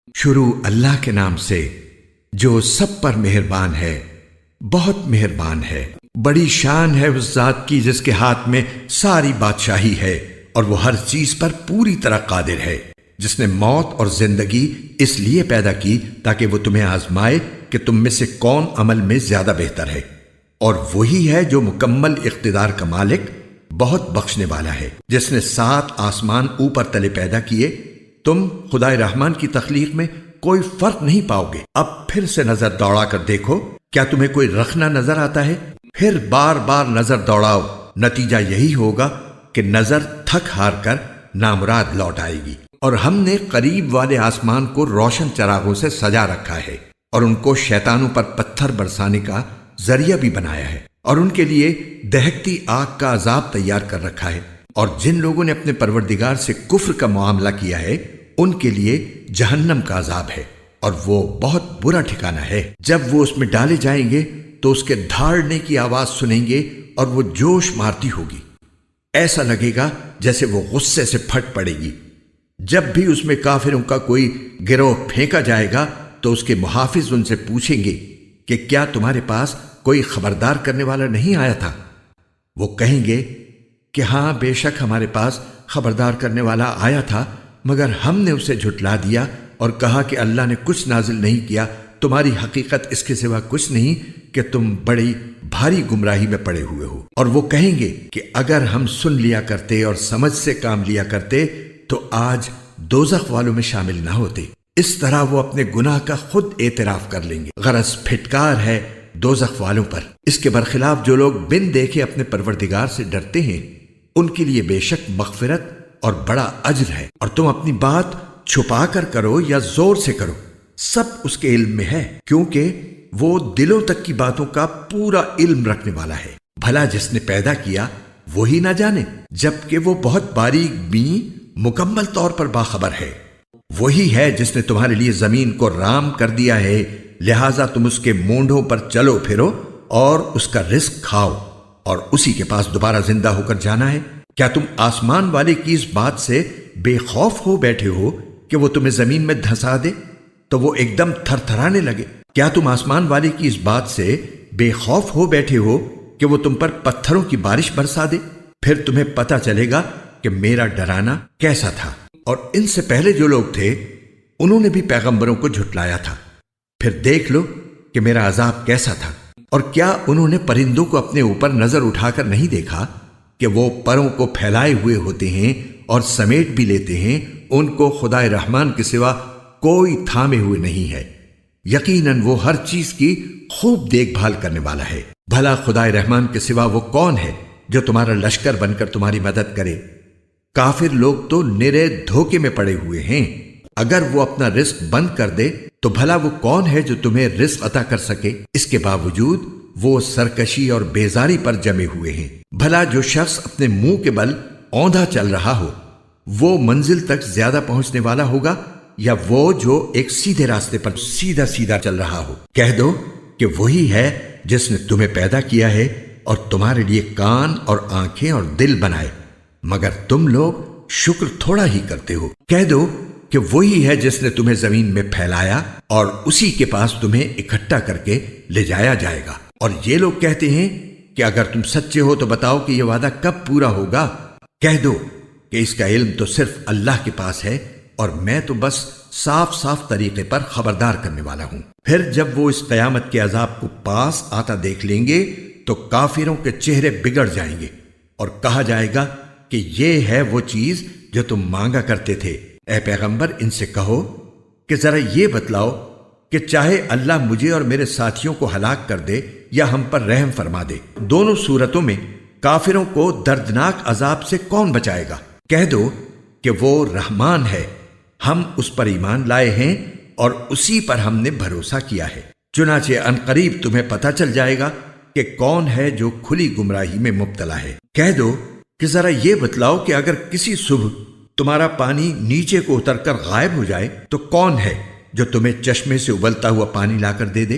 شروع اللہ کے نام سے جو سب پر مہربان ہے، بہت مہربان ہے۔ بڑی شان ہے اس ذات کی جس کے ہاتھ میں ساری بادشاہی ہے اور وہ ہر چیز پر پوری طرح قادر ہے، جس نے موت اور زندگی اس لیے پیدا کی تاکہ وہ تمہیں آزمائے کہ تم میں سے کون عمل میں زیادہ بہتر ہے، اور وہی ہے جو مکمل اقتدار کا مالک، بہت بخشنے والا ہے، جس نے 7 آسمان اوپر تلے پیدا کیے۔ تم خدائے رحمان کی تخلیق میں کوئی فرق نہیں پاؤ گے۔ اب پھر سے نظر دوڑا کر دیکھو، کیا تمہیں کوئی رخنہ نظر آتا ہے؟ پھر بار بار نظر دوڑاؤ، نتیجہ یہی ہوگا کہ نظر تھک ہار کر نامراد لوٹ آئے گی۔ اور ہم نے قریب والے آسمان کو روشن چراغوں سے سجا رکھا ہے، اور ان کو شیطانوں پر پتھر برسانے کا ذریعہ بھی بنایا ہے، اور ان کے لیے دہکتی آگ کا عذاب تیار کر رکھا ہے۔ اور جن لوگوں نے اپنے پروردگار سے کفر کا معاملہ کیا ہے، ان کے لیے جہنم کا عذاب ہے، اور وہ بہت برا ٹھکانہ ہے۔ جب وہ اس میں ڈالے جائیں گے تو اس کے دھاڑنے کی آواز سنیں گے اور وہ جوش مارتی ہوگی، ایسا لگے گا جیسے وہ غصے سے پھٹ پڑے گی۔ جب بھی اس میں کافروں کا کوئی گروہ پھینکا جائے گا تو اس کے محافظ ان سے پوچھیں گے کہ کیا تمہارے پاس کوئی خبردار کرنے والا نہیں آیا تھا؟ وہ کہیں گے کہ ہاں، بے شک ہمارے پاس خبردار کرنے والا آیا تھا، مگر ہم نے اسے جھٹلا دیا اور کہا کہ اللہ نے کچھ نازل نہیں کیا، تمہاری حقیقت اس کے سوا کچھ نہیں کہ تم بڑی بھاری گمراہی میں پڑے ہوئے ہو۔ اور وہ کہیں گے کہ اگر ہم سن لیا کرتے اور سمجھ سے کام لیا کرتے تو آج دوزخ والوں میں شامل نہ ہوتے۔ اس طرح وہ اپنے گناہ کا خود اعتراف کر لیں گے۔ غرض پھٹکار ہے دوزخ والوں پر۔ اس کے برخلاف جو لوگ بن دیکھے اپنے پروردگار سے ڈرتے ہیں، ان کے لیے بے شک مغفرت اور بڑا اجر ہے۔ اور تم اپنی بات چھپا کر کرو یا زور سے کرو، سب اس کے علم میں ہے، کیونکہ وہ دلوں تک کی باتوں کا پورا علم رکھنے والا ہے۔ بھلا جس نے پیدا کیا وہی نہ جانے، جبکہ وہ بہت باریک بین مکمل طور پر باخبر ہے۔ وہی ہے جس نے تمہارے لیے زمین کو رام کر دیا ہے، لہٰذا تم اس کے مونڈوں پر چلو پھرو اور اس کا رزق کھاؤ، اور اسی کے پاس دوبارہ زندہ ہو کر جانا ہے۔ کیا تم آسمان والے کی اس بات سے بے خوف ہو بیٹھے ہو کہ وہ تمہیں زمین میں دھسا دے تو وہ ایک دم تھر تھرانے لگے؟ کیا تم آسمان والے کی اس بات سے بے خوف ہو بیٹھے ہو کہ وہ تم پر پتھروں کی بارش برسا دے؟ پھر تمہیں پتہ چلے گا کہ میرا ڈرانا کیسا تھا۔ اور ان سے پہلے جو لوگ تھے انہوں نے بھی پیغمبروں کو جھٹلایا تھا، پھر دیکھ لو کہ میرا عذاب کیسا تھا۔ اور کیا انہوں نے پرندوں کو اپنے اوپر نظر اٹھا کر نہیں دیکھا کہ وہ پروں کو پھیلائے ہوئے ہوتے ہیں اور سمیٹ بھی لیتے ہیں، ان کو خدائے رحمان کے سوا کوئی تھامے ہوئے نہیں ہے، یقیناً وہ ہر چیز کی خوب دیکھ بھال کرنے والا ہے۔ بھلا خدائے رحمان کے سوا وہ کون ہے جو تمہارا لشکر بن کر تمہاری مدد کرے؟ کافر لوگ تو نرے دھوکے میں پڑے ہوئے ہیں۔ اگر وہ اپنا رزق بند کر دے تو بھلا وہ کون ہے جو تمہیں رزق عطا کر سکے؟ اس کے باوجود وہ سرکشی اور بیزاری پر جمے ہوئے ہیں۔ بھلا جو شخص اپنے منہ کے بل اوندھا چل رہا ہو وہ منزل تک زیادہ پہنچنے والا ہوگا یا وہ جو ایک سیدھے راستے پر سیدھا سیدھا چل رہا ہو؟ کہہ دو کہ وہی ہے جس نے تمہیں پیدا کیا ہے اور تمہارے لیے کان اور آنکھیں اور دل بنائے، مگر تم لوگ شکر تھوڑا ہی کرتے ہو۔ کہہ دو کہ وہی ہے جس نے تمہیں زمین میں پھیلایا اور اسی کے پاس تمہیں اکٹھا کر کے لے جایا جائے گا۔ اور یہ لوگ کہتے ہیں کہ اگر تم سچے ہو تو بتاؤ کہ یہ وعدہ کب پورا ہوگا؟ کہہ دو کہ اس کا علم تو صرف اللہ کے پاس ہے، اور میں تو بس صاف صاف طریقے پر خبردار کرنے والا ہوں۔ پھر جب وہ اس قیامت کے عذاب کو پاس آتا دیکھ لیں گے تو کافروں کے چہرے بگڑ جائیں گے، اور کہا جائے گا کہ یہ ہے وہ چیز جو تم مانگا کرتے تھے۔ اے پیغمبر، ان سے کہو کہ ذرا یہ بتلاؤ کہ چاہے اللہ مجھے اور میرے ساتھیوں کو ہلاک کر دے یا ہم پر رحم فرما دے، دونوں صورتوں میں کافروں کو دردناک عذاب سے کون بچائے گا؟ کہہ دو کہ وہ رحمان ہے، ہم اس پر ایمان لائے ہیں اور اسی پر ہم نے بھروسہ کیا ہے۔ چنانچہ عنقریب تمہیں پتہ چل جائے گا کہ کون ہے جو کھلی گمراہی میں مبتلا ہے۔ کہہ دو کہ ذرا یہ بتلاؤ کہ اگر کسی صبح تمہارا پانی نیچے کو اتر کر غائب ہو جائے تو کون ہے جو تمہیں چشمے سے ابلتا ہوا پانی لا کر دے دے؟